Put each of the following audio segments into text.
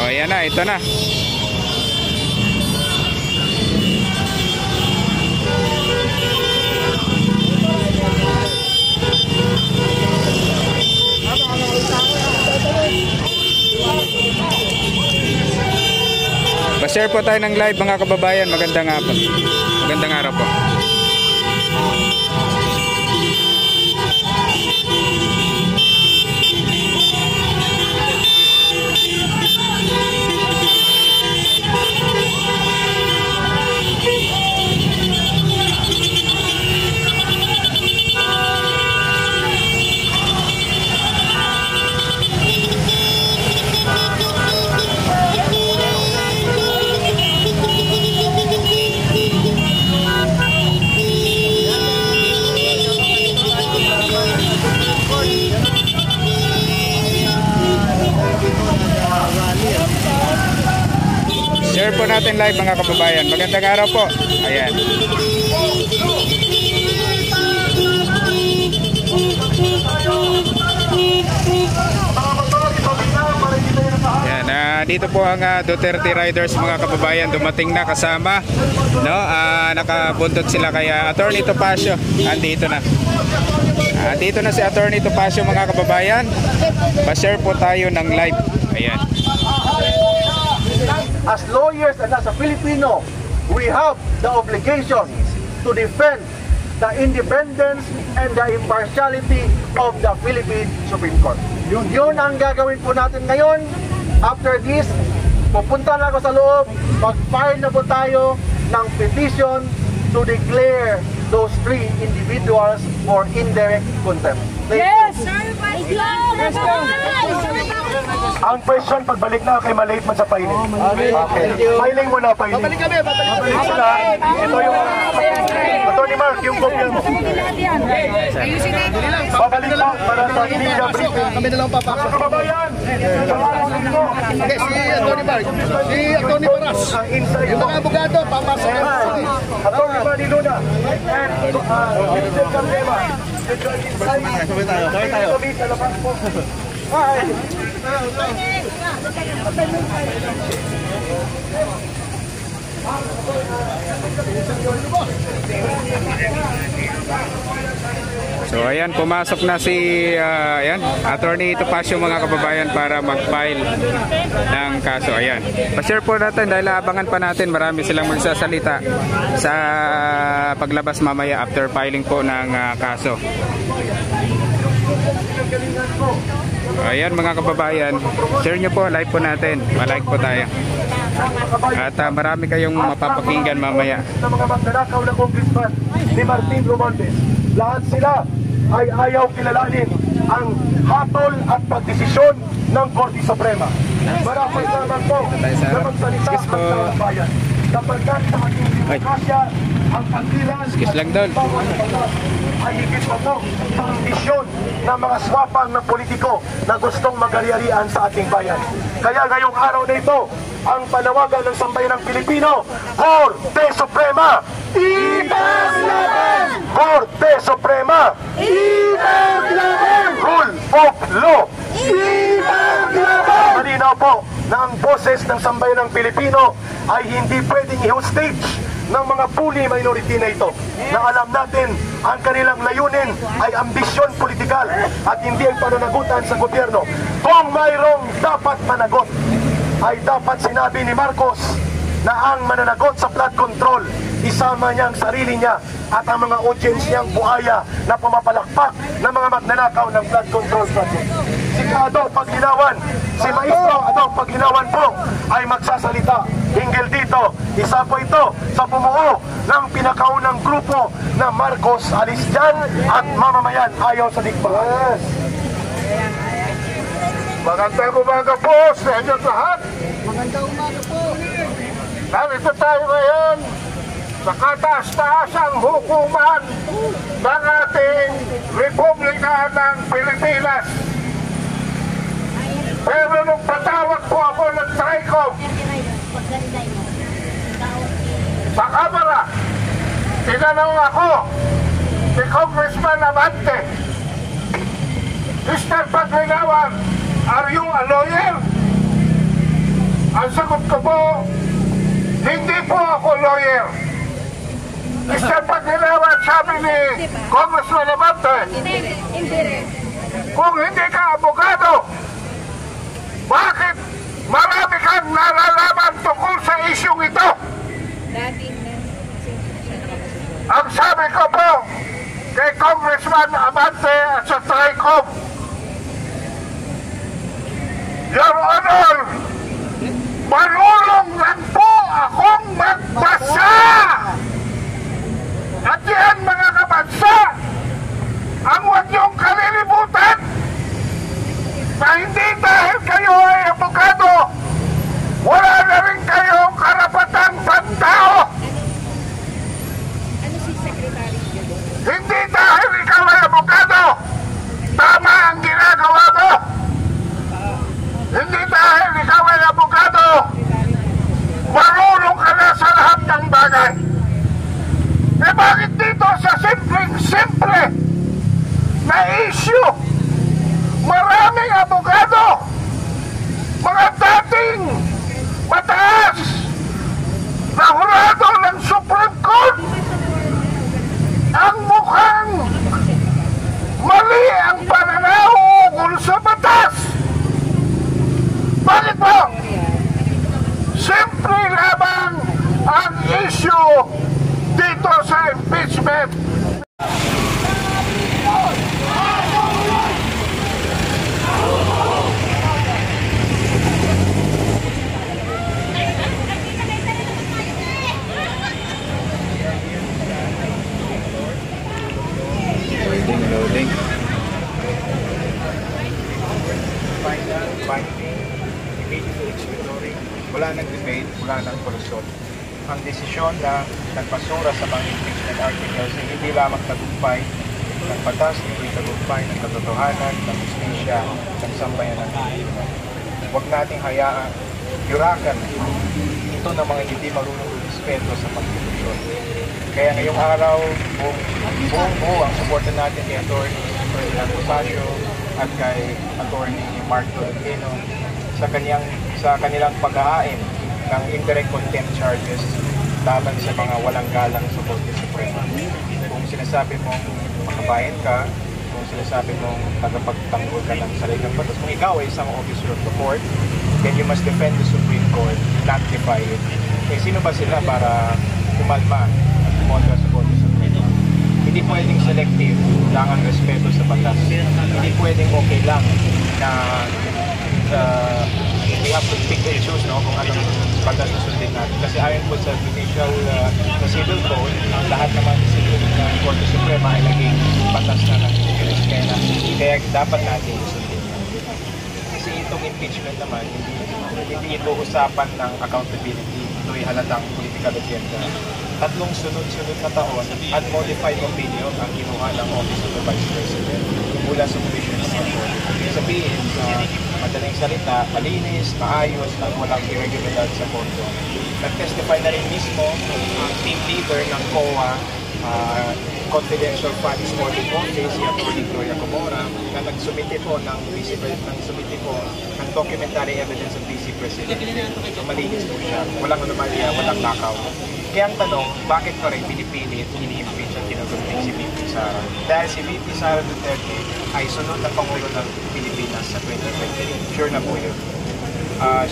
O, yan na, ito na. Pa-share po tayo ng live mga kababayan. Magandang hapon. Magandang araw po. Share po natin live mga kababayan. Magandang araw po. Ayan. Ayan, dito po ang Duterte Riders mga kababayan. Dumating na kasama, no? Nakabuntot sila kaya Attorney Topacio. Andito na. Dito na si Attorney Topacio mga kababayan. Pa-share po tayo ng live. Ayan. As lawyers and as a Filipino, we have the obligation to defend the independence and the impartiality of the Philippine Supreme Court. Yun ang gagawin po natin ngayon. After this, pupunta na ako sa loob, mag-file na po tayo ng petition to declare those 3 individuals for indirect contempt. Yes! Ang question, pagbalik na kay malate man sa filing. Okay. Filing mo na, filing. Babalik kami, babalik sila. Ito yung Attorney Mark, yung kopya mo. Babalik na para sa media briefing. Kami na lang papasok. Mga kababayan, Si Attorney Mark, si Attorney Paras, yung mga abogado, papasok. Attorney Maniluna, and Mr. Cardema. Sabay tayo. Hi. So ayan, pumasok na si ayan, Attorney Topacio mga kababayan para mag-file ng kaso. Ayan. Pa-share po natin dahil abangan pa natin, marami silang magsasalita sa paglabas mamaya after filing po ng kaso. Ayan mga kababayan, share nyo po, like po natin, malike po tayo. At marami kayong mapapakinggan mamaya. Sa mga magnanakaw na congressman ni Martin Romualdez, lahat sila ay ayaw kilalanin ang hatol at pagdesisyon ng Korte Suprema. Maraming salamat po na magsalita ang taong bayan. Kapagkat sa ating demokrasya, ang pagdilan ay higit pa po sa ambisyon ng mga swapang ng politiko na gustong magari-arian sa ating bayan. Kaya ngayong araw na ito, ang panawagan ng sambayanang Pilipino, Korte Suprema, ipaglaban! Korte Suprema, ipaglaban! Rule of law, ipaglaban! Malinaw po na ang boses ng sambayanang Pilipino ay hindi pwedeng i-hostage ng mga bully minority na ito, na alam natin ang kanilang layunin ay ambisyon politikal at hindi ang pananagutan sa gobyerno. Kung mayroong dapat managot, ay dapat sinabi ni Marcos na ang mananagot sa flood control, isama niya ang sarili niya at ang mga audience niyang buhaya na pumapalakpak ng mga magnanakaw ng flood control project. Si Ado Paglinawan, si Maestro Ado Paglinawan po ay magsasalita hinggil dito. Isa po ito sa bumuo ng pinakaunang grupo na Marcos alis dyan at mamamayan ayaw sa digmaan. Magandang umaga po sa inyo lahat. Magandang umaga po. Narito tayo ngayon sa kataas-taasang hukuman ng ating Republika ng Pilipinas. Pero nung patawag po ako ng TRICOM sa Kamara, tinanong ako si Congressman Amante, Mr. Paglinawan, are you a lawyer? sagot ko po, hindi po ako lawyer. Isa pa ginawa, sabi ni Congressman Abante, kung hindi ka abogado, bakit marami kang nalalaman tungkol sa isyong ito? Ang sabi ko po kay Congressman Abante at sa TRICOM, Your Honor, marunong lang po akong magbasa. At yan mga kabansa, ang huwag niyong kalilimutan na hindi dahil kayo ay abogado, wala na rin kayong karapatang pantao. Hindi dahil ikaw ay abogado, tama ang ginagawa mo. Hindi dahil ikaw ay abogado, marunong ka na sa lahat ng bagay. Eh bakit dito sa simple na issue, maraming abogado, mga dating mataas na hurado ng Supreme Court, ang mukhang mali ang pananaw ukol sa batas. Bakit po? Simple lamang ang issue dito sa impeachment. Loading. Final, binding, immediately executory, wala nang debate, wala nang kolusyon. Ang desisyon na nagpasura sa mga impeachment articles ay hindi lamang tagumpay ng batas, hindi tagumpay ng katotohanan, ng justisya, ng sambayan ng Pilipinas. Huwag nating hayaan, yurakan ito ng mga hindi marunong respeto sa konstitusyon. Kaya ngayong araw, buong ang suporta natin kay Atty. Ferdinand Rosario at kay Atty. Mark Tolentino sa kanilang pag-aim ng indirect contempt charges laban sa mga walang galang sa Korte Suprema. Kung sinasabi mong makabayan ka, kung sinasabi mong tagapagtanggol ka ng saligang batas, kung ikaw ay isang officer of the court, then you must defend the Supreme Court, not defy it. Eh sino ba sila para kumalma at kumontra sa Korte Suprema? Hindi pwedeng selective lang ang respeto sa batas. Hindi pwedeng okay lang na we have to pick and choose kung anong batas susundin natin. Kasi ayon po sa judicial, sa civil code, lahat naman sa civil na Korte Suprema ay naging batas na ng Pilipinas. Kaya dapat natin susundin. Kasi itong impeachment naman, hindi ito usapan ng accountability. Ito'y halatang political agenda. 3 sunod-sunod na taon at modified opinion ang kinuha ng Office of the Vice President mula sa Commission of Authority. Sabihin, madaling salita, malinis, maayos, at walang irregularidad sa Korte. Nag-testify na rin mismo ang team leader ng COA, Confidential Funds Audit Office, si Atty. Gloria Comora, na nagsumite po ng documentary evidence of Vice President. So malinis po siya, walang anomalya, walang nakaw. Kaya ang tanong, bakit pa rin pinipilit, ini-impeach ang kinugunting si VP Sara? Dahil si VP Sara Duterte ay sunod na Pangulo ng Pilipinas sa 2020. Sure na po yun.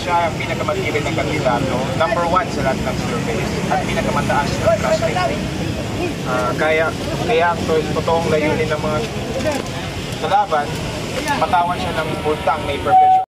Siya ang pinakamatibay ng kandidato, number 1 sa lahat ng surveys, at pinakamataas ng trust rating. Kaya ang totoong layunin ng mga kalaban, matawan siya ng multang may perpetual